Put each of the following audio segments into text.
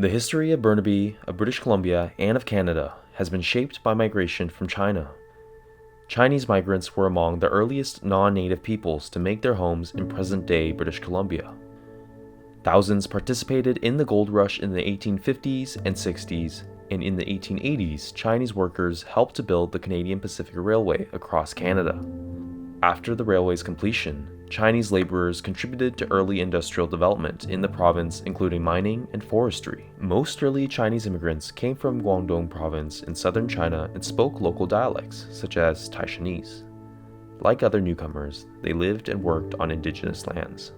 The history of Burnaby, of British Columbia, and of Canada has been shaped by migration from China. Chinese migrants were among the earliest non-native peoples to make their homes in present-day British Columbia. Thousands participated in the gold rush in the 1850s and 60s, and in the 1880s, Chinese workers helped to build the Canadian Pacific Railway across Canada. After the railway's completion, Chinese laborers contributed to early industrial development in the province, including mining and forestry. Most early Chinese immigrants came from Guangdong province in southern China and spoke local dialects, such as Taishanese. Like other newcomers, they lived and worked on indigenous lands.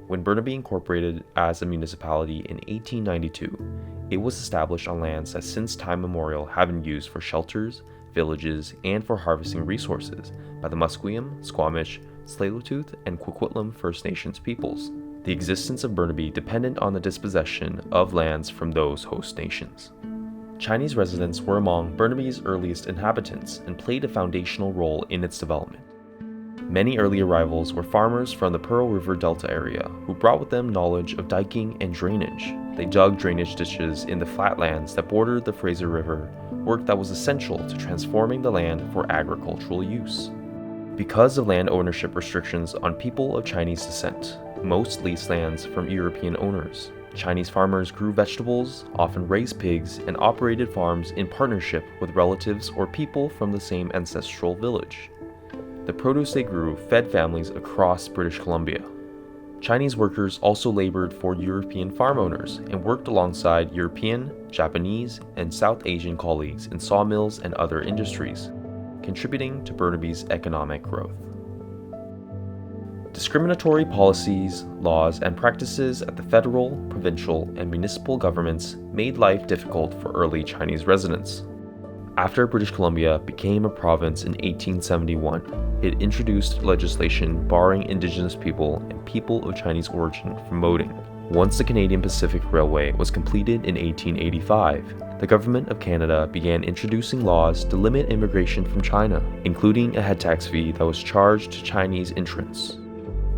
When Burnaby incorporated as a municipality in 1892, it was established on lands that since time memorial have been used for shelters, villages, and for harvesting resources by the Musqueam, Squamish, Tsleil-Waututh, and Coquitlam First Nations peoples. The existence of Burnaby depended on the dispossession of lands from those host nations. Chinese residents were among Burnaby's earliest inhabitants and played a foundational role in its development. Many early arrivals were farmers from the Pearl River Delta area who brought with them knowledge of diking and drainage. They dug drainage ditches in the flatlands that bordered the Fraser River, work that was essential to transforming the land for agricultural use. Because of land ownership restrictions on people of Chinese descent, most leased lands from European owners. Chinese farmers grew vegetables, often raised pigs, and operated farms in partnership with relatives or people from the same ancestral village. The produce they grew fed families across British Columbia. Chinese workers also labored for European farm owners and worked alongside European, Japanese, and South Asian colleagues in sawmills and other industries, contributing to Burnaby's economic growth. Discriminatory policies, laws, and practices at the federal, provincial, and municipal governments made life difficult for early Chinese residents. After British Columbia became a province in 1871, it introduced legislation barring Indigenous people and people of Chinese origin from voting. Once the Canadian Pacific Railway was completed in 1885, the Government of Canada began introducing laws to limit immigration from China, including a head tax fee that was charged to Chinese entrants.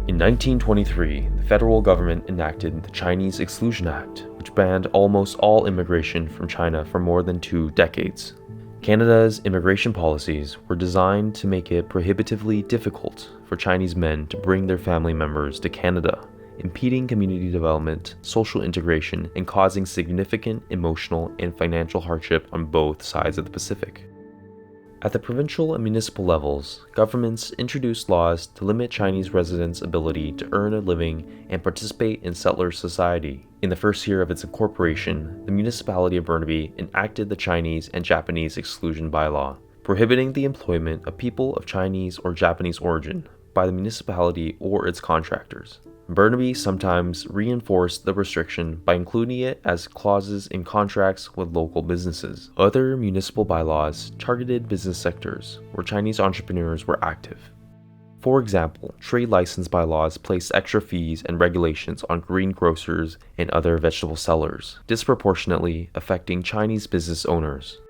In 1923, the federal government enacted the Chinese Exclusion Act, which banned almost all immigration from China for more than 2 decades. Canada's immigration policies were designed to make it prohibitively difficult for Chinese men to bring their family members to Canada, impeding community development, social integration, and causing significant emotional and financial hardship on both sides of the Pacific. At the provincial and municipal levels, governments introduced laws to limit Chinese residents' ability to earn a living and participate in settler society. In the first year of its incorporation, the municipality of Burnaby enacted the Chinese and Japanese Exclusion Bylaw, prohibiting the employment of people of Chinese or Japanese origin by the municipality or its contractors. Burnaby sometimes reinforced the restriction by including it as clauses in contracts with local businesses. Other municipal bylaws targeted business sectors where Chinese entrepreneurs were active. For example, trade license bylaws placed extra fees and regulations on greengrocers and other vegetable sellers, disproportionately affecting Chinese business owners.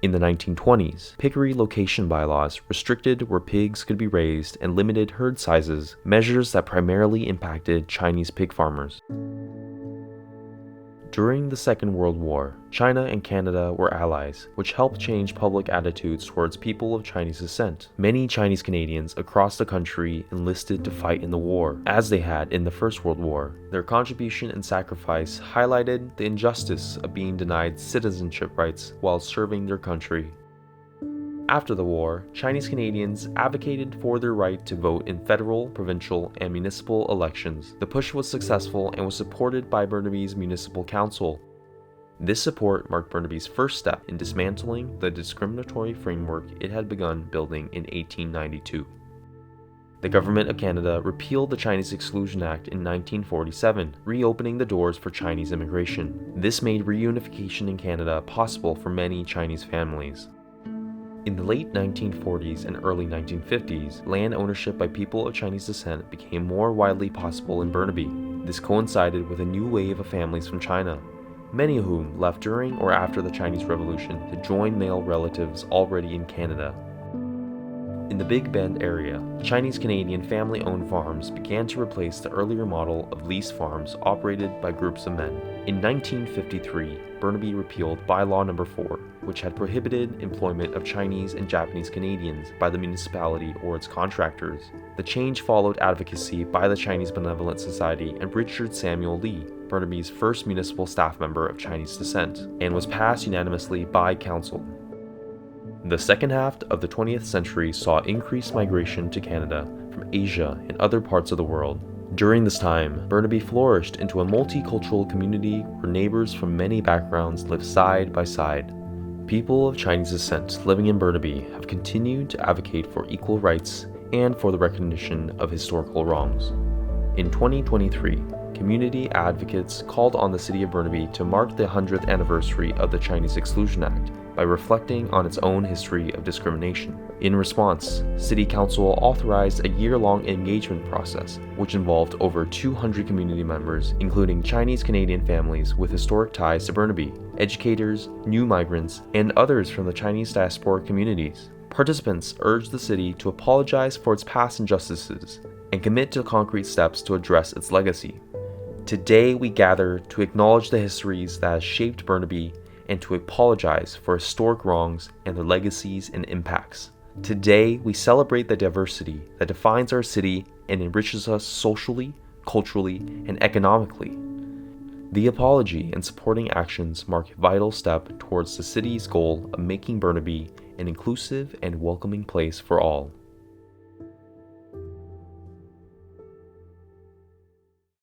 In the 1920s, piggery location bylaws restricted where pigs could be raised and limited herd sizes, measures that primarily impacted Chinese pig farmers. During the Second World War, China and Canada were allies, which helped change public attitudes towards people of Chinese descent. Many Chinese Canadians across the country enlisted to fight in the war, as they had in the First World War. Their contribution and sacrifice highlighted the injustice of being denied citizenship rights while serving their country. After the war, Chinese Canadians advocated for their right to vote in federal, provincial, and municipal elections. The push was successful and was supported by Burnaby's Municipal Council. This support marked Burnaby's first step in dismantling the discriminatory framework it had begun building in 1892. The Government of Canada repealed the Chinese Exclusion Act in 1947, reopening the doors for Chinese immigration. This made reunification in Canada possible for many Chinese families. In the late 1940s and early 1950s, land ownership by people of Chinese descent became more widely possible in Burnaby. This coincided with a new wave of families from China, many of whom left during or after the Chinese Revolution to join male relatives already in Canada. In the Big Bend area, Chinese-Canadian family-owned farms began to replace the earlier model of leased farms operated by groups of men. In 1953, Burnaby repealed Bylaw No. 4, which had prohibited employment of Chinese and Japanese Canadians by the municipality or its contractors. The change followed advocacy by the Chinese Benevolent Society and Richard Samuel Lee, Burnaby's first municipal staff member of Chinese descent, and was passed unanimously by council. The second half of the 20th century saw increased migration to Canada from Asia and other parts of the world. During this time, Burnaby flourished into a multicultural community where neighbors from many backgrounds live side by side. People of Chinese descent living in Burnaby have continued to advocate for equal rights and for the recognition of historical wrongs. In 2023, community advocates called on the city of Burnaby to mark the 100th anniversary of the Chinese Exclusion Act by reflecting on its own history of discrimination. In response, City Council authorized a year-long engagement process, which involved over 200 community members, including Chinese-Canadian families with historic ties to Burnaby, educators, new migrants, and others from the Chinese diasporic communities. Participants urged the city to apologize for its past injustices and commit to concrete steps to address its legacy. Today we gather to acknowledge the histories that have shaped Burnaby and to apologize for historic wrongs and their legacies and impacts. Today we celebrate the diversity that defines our city and enriches us socially, culturally, and economically. The apology and supporting actions mark a vital step towards the city's goal of making Burnaby an inclusive and welcoming place for all.